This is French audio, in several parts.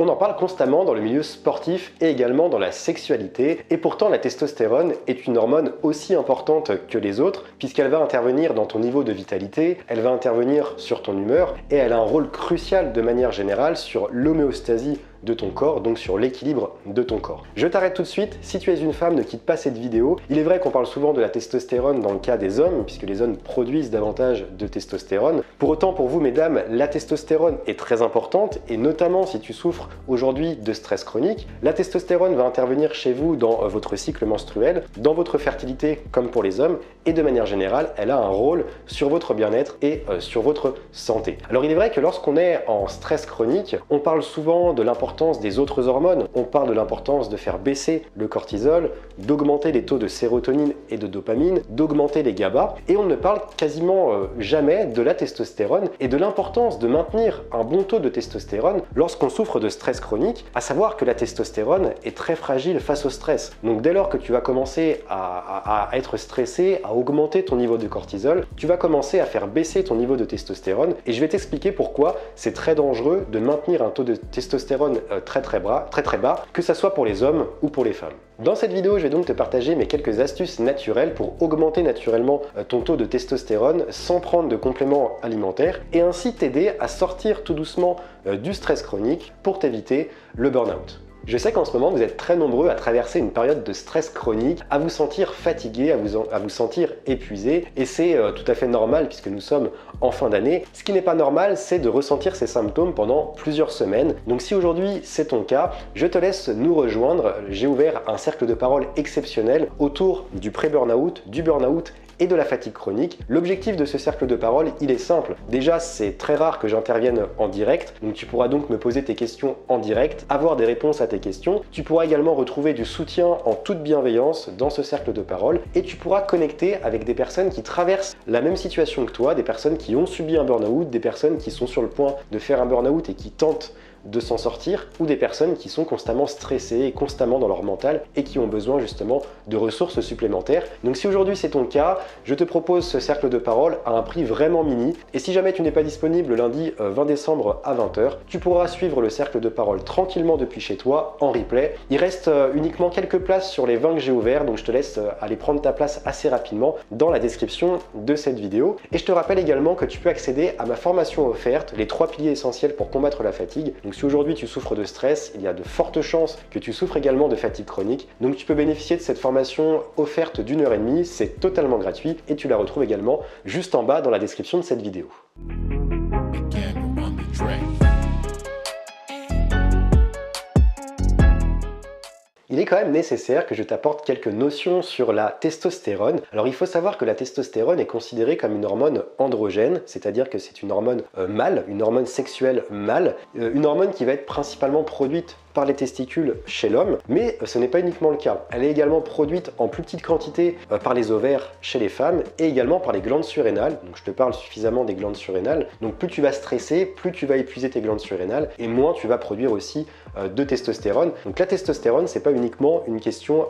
On en parle constamment dans le milieu sportif et également dans la sexualité, et pourtant la testostérone est une hormone aussi importante que les autres, puisqu'elle va intervenir dans ton niveau de vitalité, elle va intervenir sur ton humeur, et elle a un rôle crucial de manière générale sur l'homéostasie de ton corps, donc sur l'équilibre de ton corps. Je t'arrête tout de suite. Si tu es une femme, ne quitte pas cette vidéo. Il est vrai qu'on parle souvent de la testostérone dans le cas des hommes, puisque les hommes produisent davantage de testostérone. Pour autant, pour vous mesdames, la testostérone est très importante, et notamment si tu souffres aujourd'hui de stress chronique, la testostérone va intervenir chez vous dans votre cycle menstruel, dans votre fertilité comme pour les hommes, et de manière générale, elle a un rôle sur votre bien-être et sur votre santé. Alors il est vrai que lorsqu'on est en stress chronique, on parle souvent de l'importance des autres hormones, on parle de l'importance de faire baisser le cortisol, d'augmenter les taux de sérotonine et de dopamine, d'augmenter les GABA, et on ne parle quasiment jamais de la testostérone et de l'importance de maintenir un bon taux de testostérone lorsqu'on souffre de stress chronique, à savoir que la testostérone est très fragile face au stress. Donc dès lors que tu vas commencer à être stressé, à augmenter ton niveau de cortisol, tu vas commencer à faire baisser ton niveau de testostérone, et je vais t'expliquer pourquoi c'est très dangereux de maintenir un taux de testostérone très bas, que ça soit pour les hommes ou pour les femmes. Dans cette vidéo, je vais donc te partager mes quelques astuces naturelles pour augmenter naturellement ton taux de testostérone sans prendre de compléments alimentaires, et ainsi t'aider à sortir tout doucement du stress chronique pour t'éviter le burn-out. Je sais qu'en ce moment, vous êtes très nombreux à traverser une période de stress chronique, à vous sentir fatigué, à vous sentir épuisé, et c'est tout à fait normal puisque nous sommes en fin d'année. Ce qui n'est pas normal, c'est de ressentir ces symptômes pendant plusieurs semaines. Donc si aujourd'hui c'est ton cas, je te laisse nous rejoindre. J'ai ouvert un cercle de parole exceptionnel autour du pré-burnout, du burnout et de la fatigue chronique. L'objectif de ce cercle de parole, il est simple. Déjà, c'est très rare que j'intervienne en direct, donc tu pourras donc me poser tes questions en direct, avoir des réponses à tes questions. Tu pourras également retrouver du soutien en toute bienveillance dans ce cercle de parole, et tu pourras connecter avec des personnes qui traversent la même situation que toi, des personnes qui ont subi un burn-out, des personnes qui sont sur le point de faire un burn-out et qui tentent de s'en sortir, ou des personnes qui sont constamment stressées et constamment dans leur mental et qui ont besoin justement de ressources supplémentaires. Donc si aujourd'hui c'est ton cas, je te propose ce cercle de parole à un prix vraiment mini, et si jamais tu n'es pas disponible le lundi 20 décembre à 20 h, tu pourras suivre le cercle de parole tranquillement depuis chez toi en replay. Il reste uniquement quelques places sur les 20 que j'ai ouverts, donc je te laisse aller prendre ta place assez rapidement dans la description de cette vidéo. Et je te rappelle également que tu peux accéder à ma formation offerte, les 3 piliers essentiels pour combattre la fatigue. Donc si aujourd'hui tu souffres de stress, il y a de fortes chances que tu souffres également de fatigue chronique. Donc tu peux bénéficier de cette formation offerte d'1h30, c'est totalement gratuit, et tu la retrouves également juste en bas dans la description de cette vidéo. Il est quand même nécessaire que je t'apporte quelques notions sur la testostérone. Alors il faut savoir que la testostérone est considérée comme une hormone androgène, c'est-à-dire que c'est une hormone mâle, une hormone sexuelle mâle, une hormone qui va être principalement produite par les testicules chez l'homme, mais ce n'est pas uniquement le cas. Elle est également produite en plus petite quantité par les ovaires chez les femmes, et également par les glandes surrénales. Donc je te parle suffisamment des glandes surrénales. Donc plus tu vas stresser, plus tu vas épuiser tes glandes surrénales, et moins tu vas produire aussi de testostérone. Donc la testostérone, c'est pas uniquement une question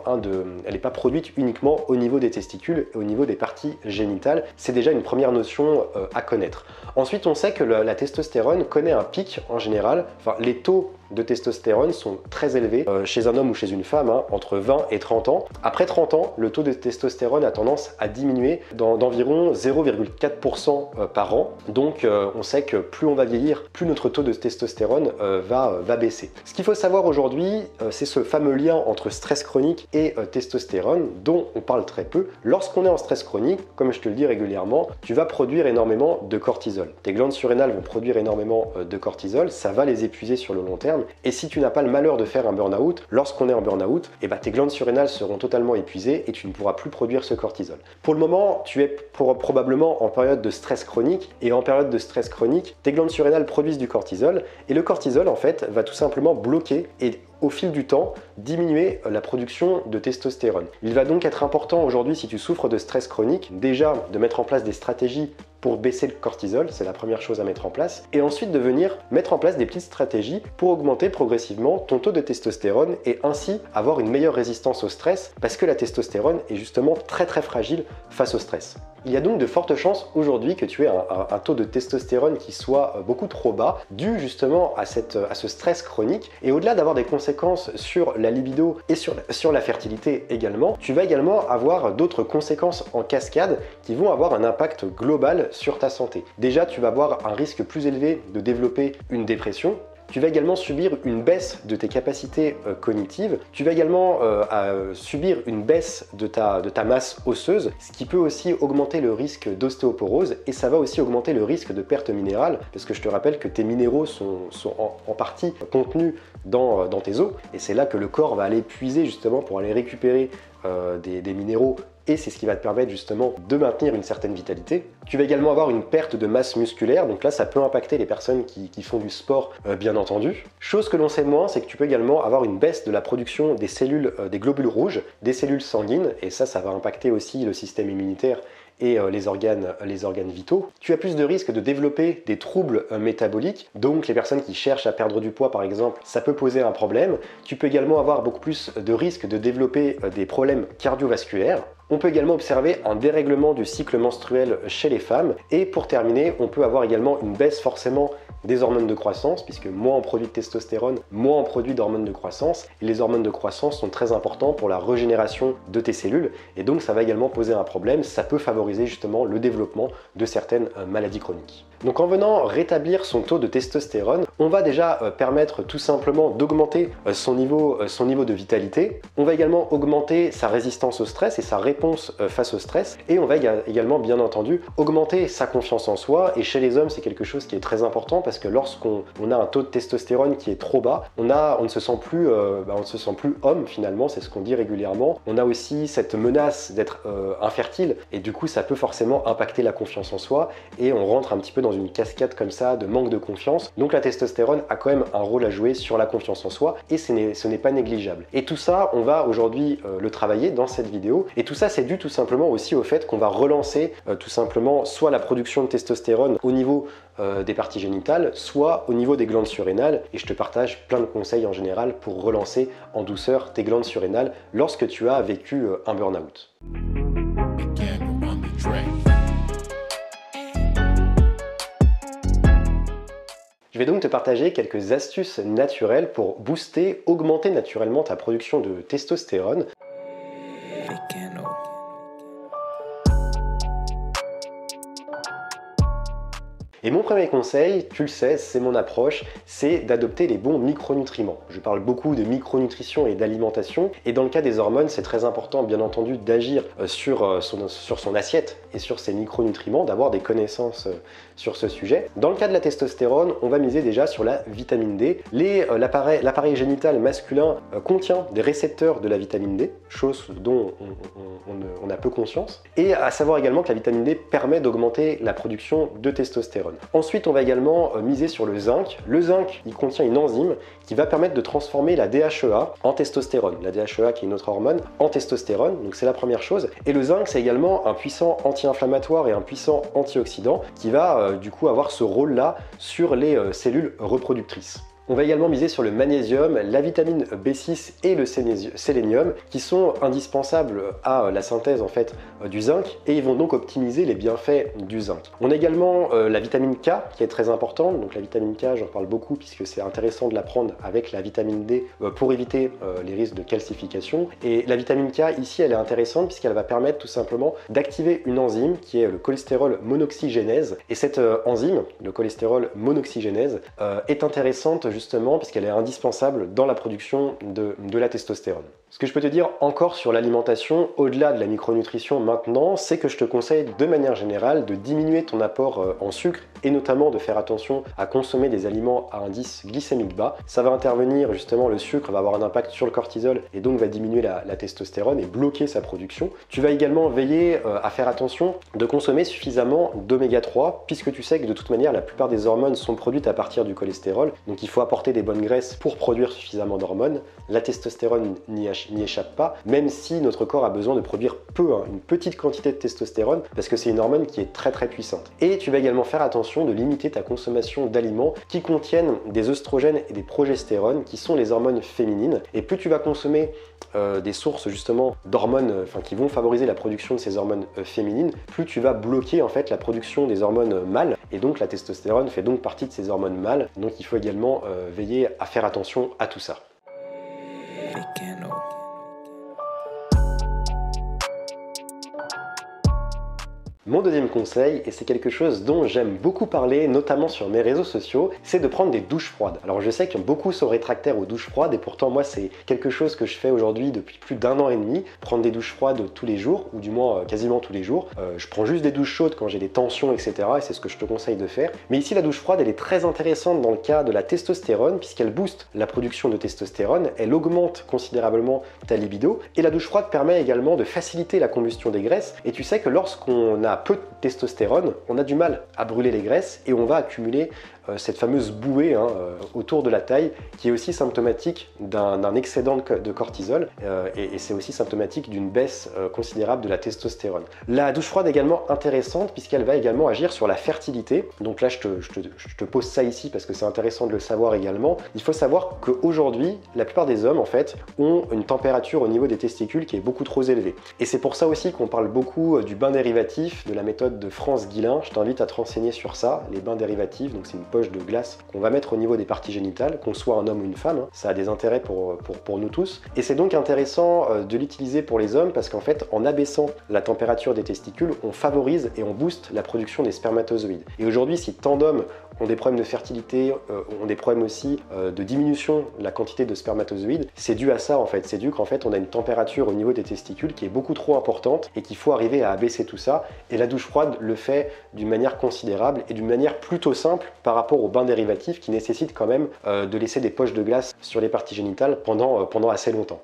elle n'est pas produite uniquement au niveau des testicules et au niveau des parties génitales. C'est déjà une première notion à connaître. Ensuite, on sait que la testostérone connaît un pic en général. Enfin, les taux de testostérone sont très élevés chez un homme ou chez une femme, entre 20 et 30 ans. Après 30 ans, le taux de testostérone a tendance à diminuer d'environ 0,4% par an. Donc on sait que plus on va vieillir, plus notre taux de testostérone va baisser. Ce qu'il faut savoir aujourd'hui, c'est ce fameux lien entre stress chronique et testostérone dont on parle très peu. Lorsqu'on est en stress chronique, comme je te le dis régulièrement, tu vas produire énormément de cortisol. Tes glandes surrénales vont produire énormément de cortisol, ça va les épuiser sur le long terme. Et si tu n'as pas le malheur de faire un burn-out, lorsqu'on est en burn-out, tes glandes surrénales seront totalement épuisées et tu ne pourras plus produire ce cortisol. Pour le moment, tu es probablement en période de stress chronique, et en période de stress chronique, tes glandes surrénales produisent du cortisol, et le cortisol en fait va tout simplement bloquer et au fil du temps, diminuer la production de testostérone. Il va donc être important aujourd'hui, si tu souffres de stress chronique, déjà de mettre en place des stratégies pour baisser le cortisol, c'est la première chose à mettre en place, et ensuite de venir mettre en place des petites stratégies pour augmenter progressivement ton taux de testostérone et ainsi avoir une meilleure résistance au stress parce que la testostérone est justement très fragile face au stress. Il y a donc de fortes chances aujourd'hui que tu aies un taux de testostérone qui soit beaucoup trop bas, dû justement à ce stress chronique. Et au-delà d'avoir des conséquences sur la libido et sur la fertilité également, tu vas également avoir d'autres conséquences en cascade qui vont avoir un impact global sur ta santé. Déjà, tu vas avoir un risque plus élevé de développer une dépression. Tu vas également subir une baisse de tes capacités cognitives. Tu vas également subir une baisse de ta masse osseuse, ce qui peut aussi augmenter le risque d'ostéoporose et ça va aussi augmenter le risque de perte minérale, parce que je te rappelle que tes minéraux sont en partie contenus dans tes os et c'est là que le corps va aller puiser justement pour aller récupérer des minéraux et c'est ce qui va te permettre justement de maintenir une certaine vitalité. Tu vas également avoir une perte de masse musculaire, donc là ça peut impacter les personnes qui font du sport bien entendu. Chose que l'on sait moins, c'est que tu peux également avoir une baisse de la production des cellules, des globules rouges, des cellules sanguines, et ça va impacter aussi le système immunitaire et les organes vitaux. Tu as plus de risques de développer des troubles métaboliques, donc les personnes qui cherchent à perdre du poids par exemple, ça peut poser un problème. Tu peux également avoir beaucoup plus de risques de développer des problèmes cardiovasculaires. On peut également observer un dérèglement du cycle menstruel chez les femmes. Et pour terminer, on peut avoir également une baisse forcément des hormones de croissance, puisque moins on produit de testostérone, moins on produit d'hormones de croissance. Et les hormones de croissance sont très importants pour la régénération de tes cellules. Et donc ça va également poser un problème, ça peut favoriser justement le développement de certaines maladies chroniques. Donc en venant rétablir son taux de testostérone, on va déjà permettre tout simplement d'augmenter son niveau de vitalité. On va également augmenter sa résistance au stress et sa réponse face au stress. Et on va également bien entendu augmenter sa confiance en soi. Et chez les hommes, c'est quelque chose qui est très important parce que lorsqu'on a un taux de testostérone qui est trop bas, on ne se sent plus homme finalement, c'est ce qu'on dit régulièrement. On a aussi cette menace d'être infertile et du coup ça peut forcément impacter la confiance en soi et on rentre un petit peu dans une cascade comme ça de manque de confiance. Donc la testostérone a quand même un rôle à jouer sur la confiance en soi et ce n'est pas négligeable. Et tout ça, on va aujourd'hui le travailler dans cette vidéo. Et tout ça, c'est dû tout simplement aussi au fait qu'on va relancer tout simplement soit la production de testostérone au niveau des parties génitales, soit au niveau des glandes surrénales. Et je te partage plein de conseils en général pour relancer en douceur tes glandes surrénales lorsque tu as vécu un burn-out. Je vais donc te partager quelques astuces naturelles pour booster, augmenter naturellement ta production de testostérone. Et mon premier conseil, tu le sais, c'est mon approche, c'est d'adopter les bons micronutriments. Je parle beaucoup de micronutrition et d'alimentation, et dans le cas des hormones, c'est très important, bien entendu, d'agir sur son assiette et sur ses micronutriments, d'avoir des connaissances sur ce sujet. Dans le cas de la testostérone, on va miser déjà sur la vitamine D. L'appareil génital masculin contient des récepteurs de la vitamine D, chose dont on a peu conscience, et à savoir également que la vitamine D permet d'augmenter la production de testostérone. Ensuite, on va également miser sur le zinc. Le zinc, il contient une enzyme qui va permettre de transformer la DHEA en testostérone. La DHEA, qui est une autre hormone, en testostérone, donc c'est la première chose. Et le zinc, c'est également un puissant anti-inflammatoire et un puissant antioxydant qui va du coup avoir ce rôle-là sur les cellules reproductrices. On va également miser sur le magnésium, la vitamine B6 et le sélénium qui sont indispensables à la synthèse en fait du zinc et ils vont donc optimiser les bienfaits du zinc. On a également la vitamine K qui est très importante, donc la vitamine K j'en parle beaucoup puisque c'est intéressant de la prendre avec la vitamine D pour éviter les risques de calcification. Et la vitamine K ici elle est intéressante puisqu'elle va permettre tout simplement d'activer une enzyme qui est le cholestérol monoxygénase et cette enzyme, le cholestérol monoxygénase, est intéressante justement puisqu'elle est indispensable dans la production de la testostérone. Ce que je peux te dire encore sur l'alimentation, au-delà de la micronutrition maintenant, c'est que je te conseille de manière générale de diminuer ton apport en sucre et notamment de faire attention à consommer des aliments à indice glycémique bas. Ça va intervenir justement, le sucre va avoir un impact sur le cortisol et donc va diminuer la testostérone et bloquer sa production. Tu vas également veiller à faire attention de consommer suffisamment d'oméga 3 puisque tu sais que de toute manière la plupart des hormones sont produites à partir du cholestérol, donc il faut apporter des bonnes graisses pour produire suffisamment d'hormones. La testostérone n'y n'y échappe pas, même si notre corps a besoin de produire peu, hein, une petite quantité de testostérone, parce que c'est une hormone qui est très puissante. Et tu vas également faire attention de limiter ta consommation d'aliments qui contiennent des œstrogènes et des progestérones, qui sont les hormones féminines. Et plus tu vas consommer des sources justement d'hormones qui vont favoriser la production de ces hormones féminines, plus tu vas bloquer en fait la production des hormones mâles, et donc la testostérone fait donc partie de ces hormones mâles, donc il faut également veiller à faire attention à tout ça. Mon deuxième conseil, et c'est quelque chose dont j'aime beaucoup parler, notamment sur mes réseaux sociaux, c'est de prendre des douches froides. Alors je sais que beaucoup sont réfractaires aux douches froides, et pourtant moi c'est quelque chose que je fais aujourd'hui depuis plus d'1 an et demi, prendre des douches froides tous les jours, ou du moins quasiment tous les jours. Je prends juste des douches chaudes quand j'ai des tensions, etc. et c'est ce que je te conseille de faire. Mais ici la douche froide, elle est très intéressante dans le cas de la testostérone, puisqu'elle booste la production de testostérone, elle augmente considérablement ta libido, et la douche froide permet également de faciliter la combustion des graisses, et tu sais que lorsqu'on a peu de testostérone, on a du mal à brûler les graisses et on va accumuler cette fameuse bouée autour de la taille qui est aussi symptomatique d'un excédent de cortisol et c'est aussi symptomatique d'une baisse considérable de la testostérone. La douche froide est également intéressante puisqu'elle va également agir sur la fertilité. Donc là je te pose ça ici parce que c'est intéressant de le savoir également. Il faut savoir qu'aujourd'hui la plupart des hommes en fait ont une température au niveau des testicules qui est beaucoup trop élevée. Et c'est pour ça aussi qu'on parle beaucoup du bain dérivatif, de la méthode de France Guillain. Je t'invite à te renseigner sur ça, les bains dérivatifs. Donc c'est une poche de glace qu'on va mettre au niveau des parties génitales, qu'on soit un homme ou une femme, hein. Ça a des intérêts pour nous tous. Et c'est donc intéressant de l'utiliser pour les hommes parce qu'en fait, en abaissant la température des testicules, on favorise et on booste la production des spermatozoïdes. Et aujourd'hui, si tant d'hommes ont des problèmes de fertilité, ont des problèmes aussi de diminution de la quantité de spermatozoïdes, c'est dû à ça en fait. C'est dû qu'en fait, on a une température au niveau des testicules qui est beaucoup trop importante et qu'il faut arriver à abaisser tout ça. Et la douche froide le fait d'une manière considérable et d'une manière plutôt simple par rapport au bain dérivatif qui nécessite quand même de laisser des poches de glace sur les parties génitales pendant assez longtemps.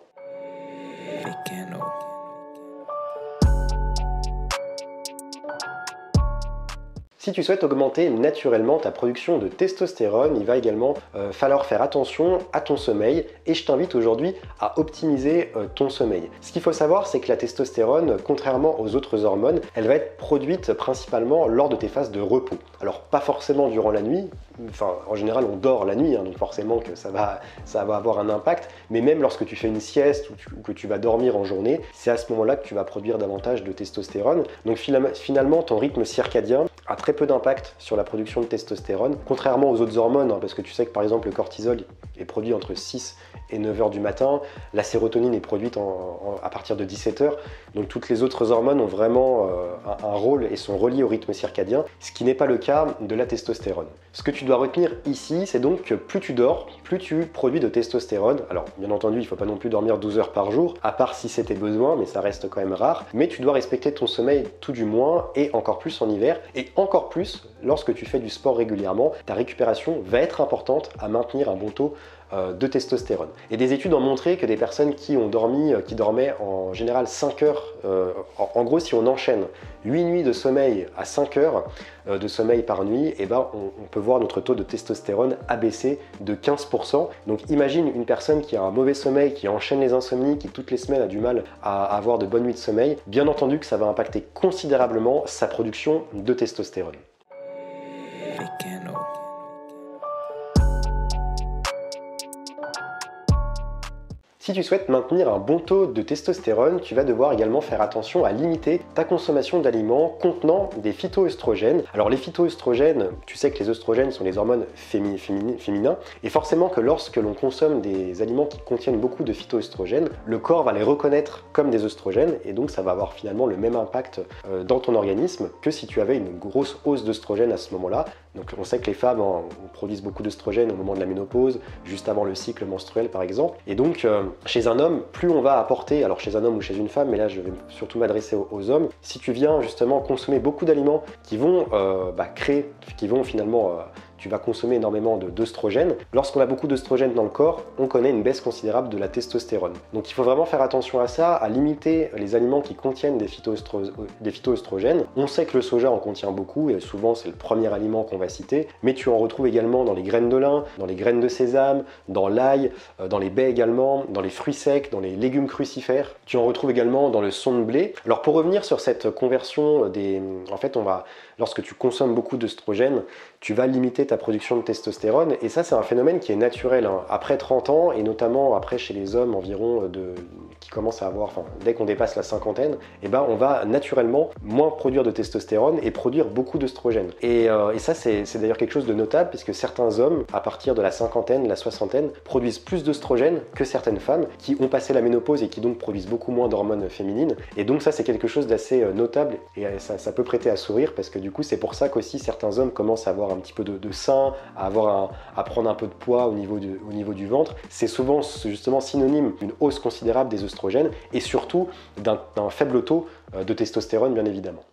Si tu souhaites augmenter naturellement ta production de testostérone, il va également falloir faire attention à ton sommeil et je t'invite aujourd'hui à optimiser ton sommeil. Ce qu'il faut savoir, c'est que la testostérone, contrairement aux autres hormones, elle va être produite principalement lors de tes phases de repos. Alors pas forcément durant la nuit, enfin en général on dort la nuit, hein, donc forcément que ça va avoir un impact, mais même lorsque tu fais une sieste ou que tu vas dormir en journée, c'est à ce moment-là que tu vas produire davantage de testostérone. Donc finalement ton rythme circadien a très peu d'impact sur la production de testostérone, contrairement aux autres hormones, hein, parce que tu sais que par exemple le cortisol est produit entre 6 et 9 heures du matin, la sérotonine est produite à partir de 17 heures, donc toutes les autres hormones ont vraiment un rôle et sont reliées au rythme circadien, ce qui n'est pas le cas de la testostérone. Ce que tu dois retenir ici, c'est donc que plus tu dors, plus tu produis de testostérone. Alors bien entendu, il ne faut pas non plus dormir 12 heures par jour, à part si c'est tes besoins, mais ça reste quand même rare, mais tu dois respecter ton sommeil tout du moins, et encore plus en hiver, et encore plus lorsque tu fais du sport régulièrement, ta récupération va être importante à maintenir un bon taux de testostérone. Et des études ont montré que des personnes qui dormaient en général 5 heures, en gros si on enchaîne 8 nuits de sommeil à 5 heures de sommeil par nuit, et ben on peut voir notre taux de testostérone abaisser de 15%. Donc imagine une personne qui a un mauvais sommeil, qui enchaîne les insomnies, qui toutes les semaines a du mal à avoir de bonnes nuits de sommeil, bien entendu que ça va impacter considérablement sa production de testostérone. Si tu souhaites maintenir un bon taux de testostérone, tu vas devoir également faire attention à limiter ta consommation d'aliments contenant des phytoœstrogènes. Alors les phytoœstrogènes, tu sais que les œstrogènes sont les hormones féminins, et forcément que lorsque l'on consomme des aliments qui contiennent beaucoup de phytoœstrogènes, le corps va les reconnaître comme des œstrogènes, et donc ça va avoir finalement le même impact dans ton organisme que si tu avais une grosse hausse d'œstrogènes à ce moment-là. Donc on sait que les femmes produisent beaucoup d'œstrogènes au moment de la ménopause, juste avant le cycle menstruel par exemple, et donc chez un homme, plus on va apporter, alors chez un homme ou chez une femme, mais là je vais surtout m'adresser aux hommes, si tu viens justement consommer beaucoup d'aliments qui vont finalement tu vas consommer énormément d'œstrogène. Lorsqu'on a beaucoup d'œstrogène dans le corps, on connaît une baisse considérable de la testostérone. Donc il faut vraiment faire attention à ça, à limiter les aliments qui contiennent des phytoœstrogènes. On sait que le soja en contient beaucoup et souvent c'est le premier aliment qu'on va citer, mais tu en retrouves également dans les graines de lin, dans les graines de sésame, dans l'ail, dans les baies également, dans les fruits secs, dans les légumes crucifères. Tu en retrouves également dans le son de blé. Alors pour revenir sur cette conversion en fait lorsque tu consommes beaucoup d'œstrogènes, tu vas limiter ta production de testostérone et ça c'est un phénomène qui est naturel. Après 30 ans et notamment après chez les hommes environ qui commencent à avoir, dès qu'on dépasse la cinquantaine, on va naturellement moins produire de testostérone et produire beaucoup d'œstrogènes. Et ça c'est d'ailleurs quelque chose de notable puisque certains hommes à partir de la cinquantaine, la soixantaine produisent plus d'œstrogènes que certaines femmes qui ont passé la ménopause et qui donc produisent beaucoup moins d'hormones féminines. Et donc ça c'est quelque chose d'assez notable et ça peut prêter à sourire parce que du coup c'est pour ça qu'aussi certains hommes commencent à avoir un petit peu de sein, à prendre un peu de poids au niveau du ventre. C'est souvent justement synonyme d'une hausse considérable des œstrogènes et surtout d'un faible taux de testostérone bien évidemment.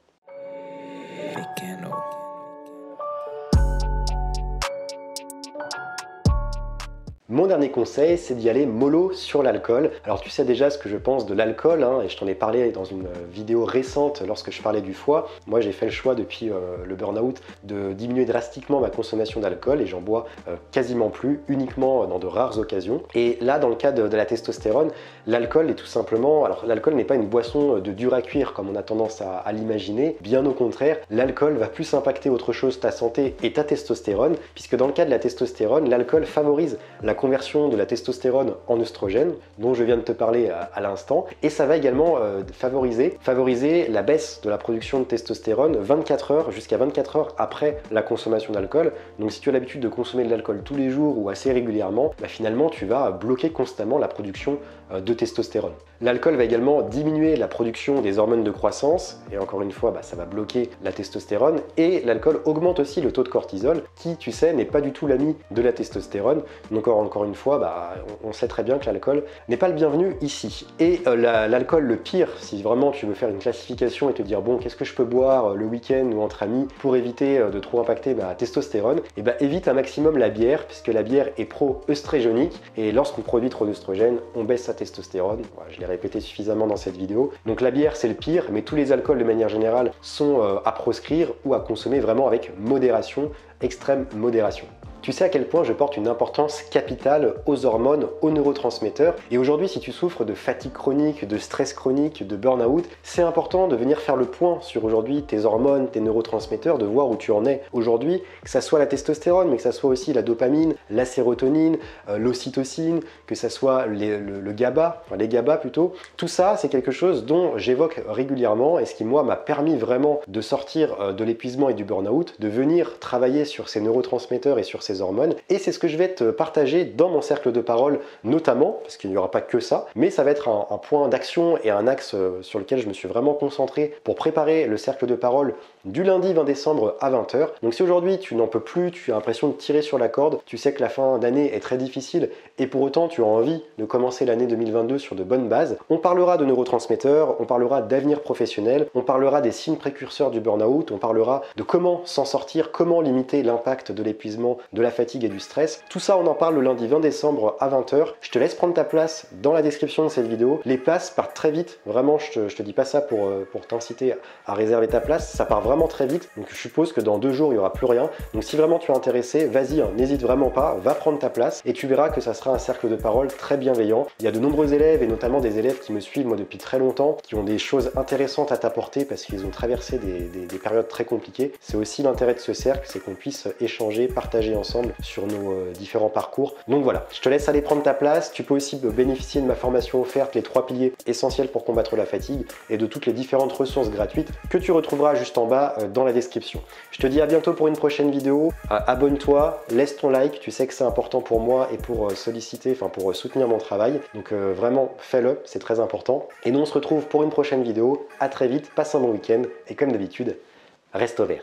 Mon dernier conseil, c'est d'y aller mollo sur l'alcool. Alors tu sais déjà ce que je pense de l'alcool, et je t'en ai parlé dans une vidéo récente lorsque je parlais du foie. Moi j'ai fait le choix depuis le burn-out de diminuer drastiquement ma consommation d'alcool et j'en bois quasiment plus, uniquement dans de rares occasions. Et là dans le cas de la testostérone, l'alcool est tout simplement... Alors l'alcool n'est pas une boisson de dur à cuire comme on a tendance à l'imaginer, bien au contraire, l'alcool va plus impacter autre chose, ta santé et ta testostérone, puisque dans le cas de la testostérone, l'alcool favorise la conversion de la testostérone en œstrogène, dont je viens de te parler à l'instant, et ça va également favoriser la baisse de la production de testostérone 24 heures jusqu'à 24 heures après la consommation d'alcool. Donc si tu as l'habitude de consommer de l'alcool tous les jours ou assez régulièrement, finalement tu vas bloquer constamment la production de testostérone. L'alcool va également diminuer la production des hormones de croissance, et encore une fois ça va bloquer la testostérone, et l'alcool augmente aussi le taux de cortisol, qui tu sais n'est pas du tout l'ami de la testostérone. Donc encore une fois, on sait très bien que l'alcool n'est pas le bienvenu ici. Et l'alcool, le pire, si vraiment tu veux faire une classification et te dire bon, qu'est-ce que je peux boire le week-end ou entre amis pour éviter de trop impacter ma testostérone, évite un maximum la bière, puisque la bière est pro-œstrogénique, et lorsqu'on produit trop d'œstrogène, on baisse sa testostérone. Voilà, je l'ai répété suffisamment dans cette vidéo. Donc la bière c'est le pire, mais tous les alcools de manière générale sont à proscrire ou à consommer vraiment avec modération, extrême modération. Tu sais à quel point je porte une importance capitale aux hormones, aux neurotransmetteurs. Et aujourd'hui, si tu souffres de fatigue chronique, de stress chronique, de burn-out, c'est important de venir faire le point sur aujourd'hui tes hormones, tes neurotransmetteurs, de voir où tu en es aujourd'hui, que ça soit la testostérone, mais que ça soit aussi la dopamine, la sérotonine, l'ocytocine, que ça soit le GABA, les GABA plutôt. Tout ça, c'est quelque chose dont j'évoque régulièrement et ce qui, moi, m'a permis vraiment de sortir de l'épuisement et du burn-out, de venir travailler sur ces neurotransmetteurs et sur ces hormones, et c'est ce que je vais te partager dans mon cercle de parole notamment, parce qu'il n'y aura pas que ça, mais ça va être un point d'action et un axe sur lequel je me suis vraiment concentré pour préparer le cercle de parole du lundi 20 décembre à 20 h. Donc si aujourd'hui tu n'en peux plus, tu as l'impression de tirer sur la corde, tu sais que la fin d'année est très difficile et pour autant tu as envie de commencer l'année 2022 sur de bonnes bases, on parlera de neurotransmetteurs, on parlera d'avenir professionnel, on parlera des signes précurseurs du burn-out, on parlera de comment s'en sortir, comment limiter l'impact de l'épuisement, de la fatigue et du stress. Tout ça on en parle le lundi 20 décembre à 20 h. Je te laisse prendre ta place dans la description de cette vidéo. Les places partent très vite, vraiment je te dis pas ça pour t'inciter à réserver ta place, ça part vraiment très vite, donc je suppose que dans 2 jours il n'y aura plus rien. Donc si vraiment tu es intéressé, vas-y, n'hésite vraiment pas, va prendre ta place et tu verras que ça sera un cercle de parole très bienveillant. Il y a de nombreux élèves et notamment des élèves qui me suivent moi depuis très longtemps, qui ont des choses intéressantes à t'apporter parce qu'ils ont traversé des périodes très compliquées. C'est aussi l'intérêt de ce cercle, c'est qu'on puisse échanger, partager ensemble sur nos différents parcours. Donc voilà, je te laisse aller prendre ta place. Tu peux aussi bénéficier de ma formation offerte, les 3 piliers essentiels pour combattre la fatigue, et de toutes les différentes ressources gratuites que tu retrouveras juste en bas dans la description. Je te dis à bientôt pour une prochaine vidéo. Abonne-toi, laisse ton like, tu sais que c'est important pour moi et pour pour soutenir mon travail. Donc vraiment, fais-le, c'est très important. Et nous on se retrouve pour une prochaine vidéo. À très vite, passe un bon week-end et comme d'habitude, reste au vert.